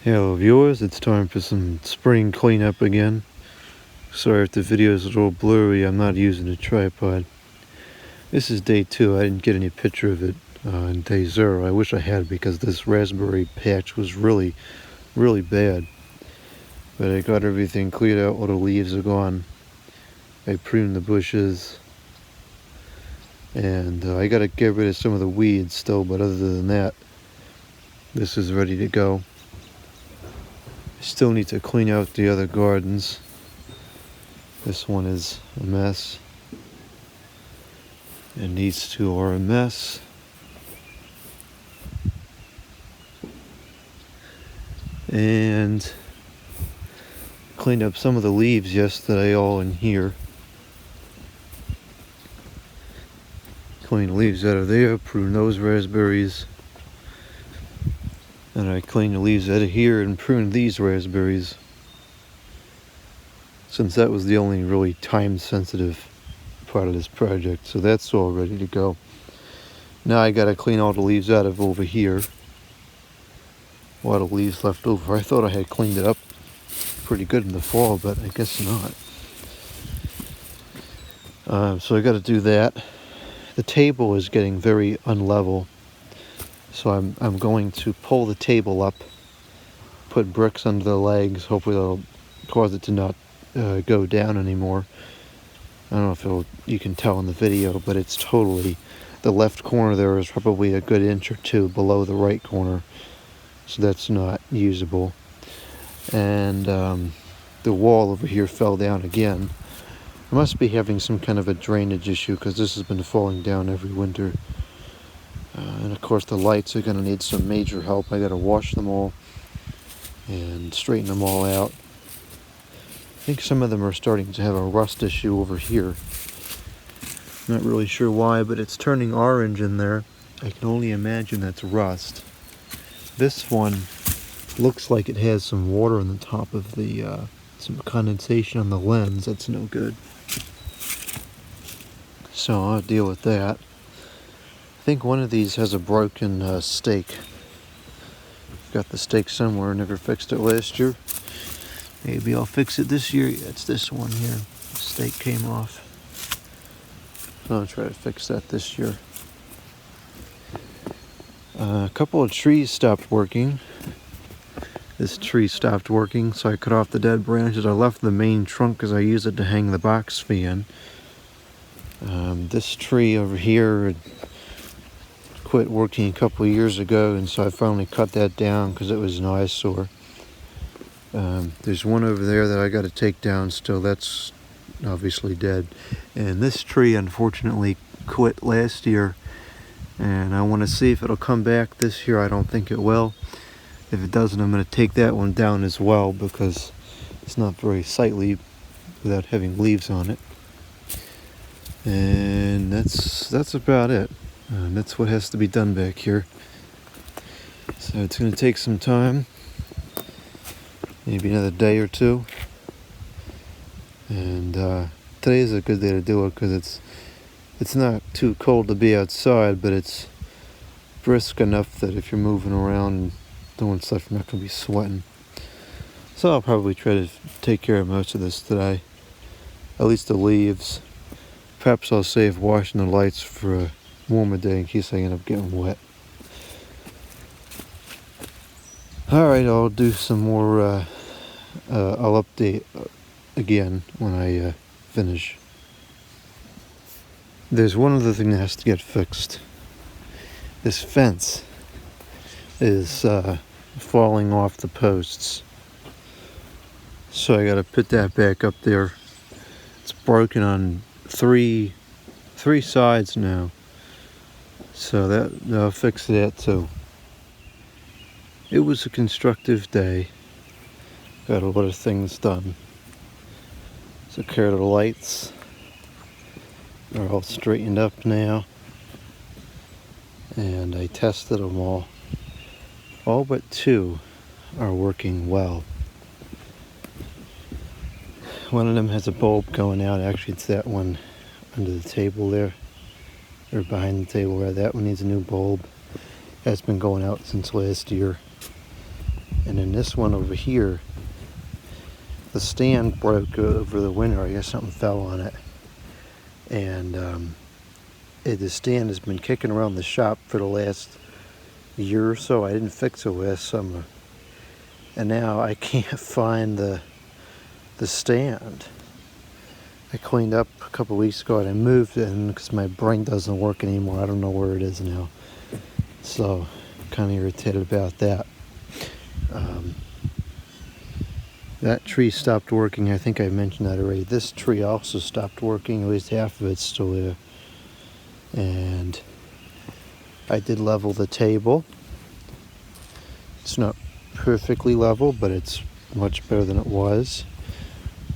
Hello viewers, it's time for some spring cleanup again. Sorry if the video is a little blurry, I'm not using a tripod. This is day 2, I didn't get any picture of it on day 0. I wish I had because this raspberry patch was really bad. But I got everything cleared out, all the leaves are gone. I pruned the bushes. And I gotta get rid of some of the weeds still, but other than that, this is ready to go. Still need to clean out the other gardens. This one is a mess. And these two are a mess. And cleaned up some of the leaves yesterday, all in here. Cleaned leaves out of there, pruned those raspberries. And I cleaned the leaves out of here and pruned these raspberries, since that was the only really time-sensitive part of this project. So that's all ready to go. Now I gotta clean all the leaves out of over here. A lot of leaves left over. I thought I had cleaned it up pretty good in the fall, but I guess not. So I gotta do that. The table is getting very unlevel. So I'm going to pull the table up, put bricks under the legs. Hopefully that'll cause it to not go down anymore. I don't know if you can tell in the video, but it's totally, the left corner there is probably a good inch or two below the right corner. So that's not usable. And the wall over here fell down again. I must be having some kind of a drainage issue because this has been falling down every winter. And of course the lights are going to need some major help. I got to wash them all and straighten them all out. I think some of them are starting to have a rust issue over here. Not really sure why, but it's turning orange in there. I can only imagine that's rust. This one looks like it has some water on the top of the, some condensation on the lens. That's no good. So I'll deal with that. I think one of these has a broken stake. Got the stake somewhere, never fixed it last year. Maybe I'll fix it this year. Yeah, it's this one here. The stake came off. So I'll try to fix that this year. A couple of trees stopped working. This tree stopped working, so I cut off the dead branches. I left the main trunk because I use it to hang the box fan. This tree over here quit working a couple of years ago, and so I finally cut that down because it was an eyesore. There's one over there that I got to take down still. That's obviously dead. And this tree unfortunately quit last year, and I want to see if it'll come back this year. I don't think it will. If it doesn't, I'm going to take that one down as well because it's not very sightly without having leaves on it. And that's about it. That's what has to be done back here. So it's going to take some time, maybe another day or two. And today is a good day to do it because it's not too cold to be outside, but it's brisk enough that if you're moving around and doing stuff, you're not going to be sweating. So I'll probably try to take care of most of this today, at least the leaves. Perhaps I'll save washing the lights for a warmer day in case I end up getting wet. Alright, I'll do some more, I'll update again when I finish. There's one other thing that has to get fixed. This fence is falling off the posts. So I gotta put that back up there. It's broken on three sides now. So that'll fix that too. It was a constructive day. Got a lot of things done. Took care of the lights. They're all straightened up now. And I tested them all. All but 2 are working well. One of them has a bulb going out. Actually, it's that one under the table there. Or behind the table where that one needs a new bulb. That's been going out since last year. And then this one over here, the stand broke over the winter. I guess something fell on it. And the stand has been kicking around the shop for the last year or so. I didn't fix it last summer. And now I can't find the stand. I cleaned up a couple weeks ago and I moved it because my brain doesn't work anymore. I don't know where it is now. So, kind of irritated about that. That tree stopped working. I think I mentioned that already. This tree also stopped working. At least half of it's still there. And I did level the table. It's not perfectly level, but it's much better than it was.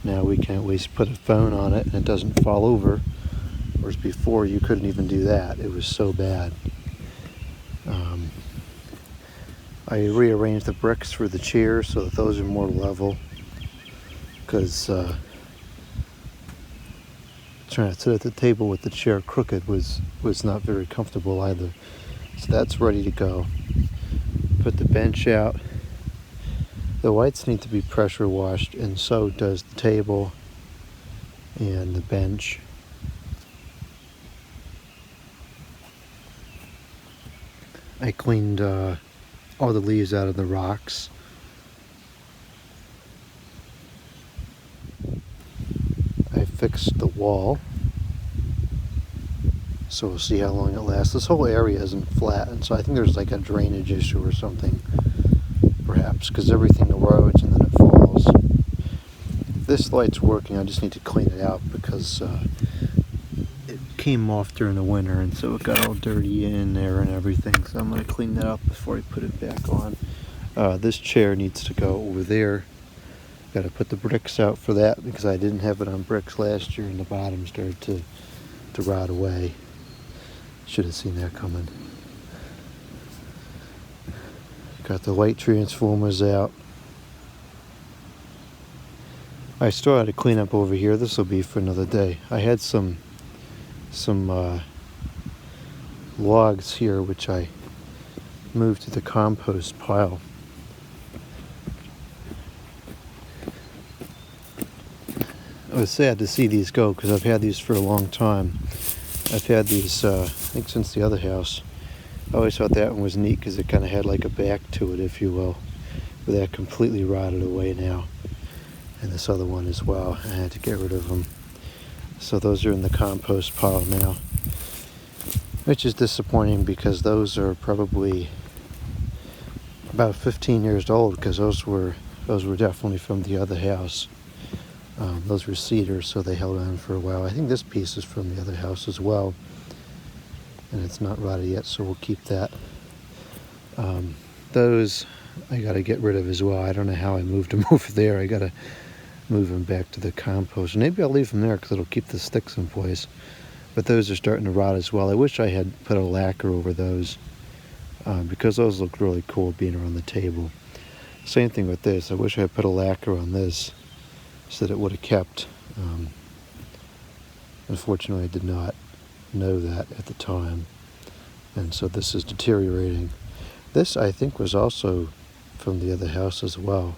Now we can at least put a phone on it and it doesn't fall over. Whereas before you couldn't even do that. It was so bad. I rearranged the bricks for the chairs so that those are more level. Because trying to sit at the table with the chair crooked was not very comfortable either. So that's ready to go. Put the bench out. The whites need to be pressure washed, and so does the table and the bench. I cleaned all the leaves out of the rocks. I fixed the wall, so we'll see how long it lasts. This whole area isn't flat, and so I think there's like a drainage issue or something, perhaps, because everything erodes and then it falls. This light's working. I just need to clean it out because it came off during the winter, and so it got all dirty in there and everything. So I'm going to clean that up before I put it back on. This chair needs to go over there. Got to put the bricks out for that because I didn't have it on bricks last year, and the bottom started to rot away. Should have seen that coming. Got the light transformers out. I still had to clean up over here. This will be for another day. I had some logs here which I moved to the compost pile. I was sad to see these go because I've had these for a long time. I've had these I think since the other house. I always thought that one was neat because it kind of had like a back to it, if you will. But that completely rotted away now. And this other one as well. I had to get rid of them. So those are in the compost pile now. Which is disappointing because those are probably about 15 years old, because those were definitely from the other house. Those were cedar, so they held on for a while. I think this piece is from the other house as well. And it's not rotted yet, so we'll keep that. Those I got to get rid of as well. I don't know how I moved them over there. I got to move them back to the compost. Maybe I'll leave them there because it'll keep the sticks in place. But those are starting to rot as well. I wish I had put a lacquer over those because those look really cool being around the table. Same thing with this. I wish I had put a lacquer on this so that it would have kept. Unfortunately, I did not know that at the time. And so this is deteriorating. This, I think, was also from the other house as well.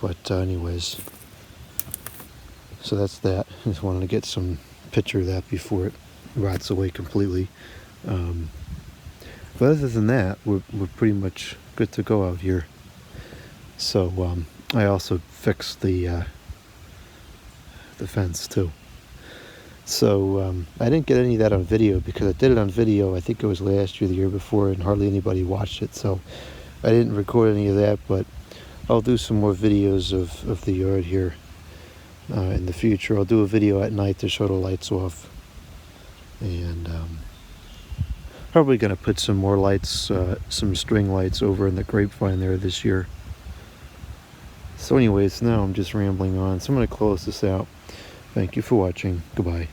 But anyways, so that's that. I just wanted to get some picture of that before it rots away completely. But other than that, we're pretty much good to go out here. So I also fixed the fence too. So I didn't get any of that on video because I did it on video, I think it was last year, the year before, and hardly anybody watched it. So I didn't record any of that, but I'll do some more videos of the yard here in the future. I'll do a video at night to show the lights off. And probably going to put some more lights, some string lights over in the grapevine there this year. So anyways, now I'm just rambling on. So I'm going to close this out. Thank you for watching. Goodbye.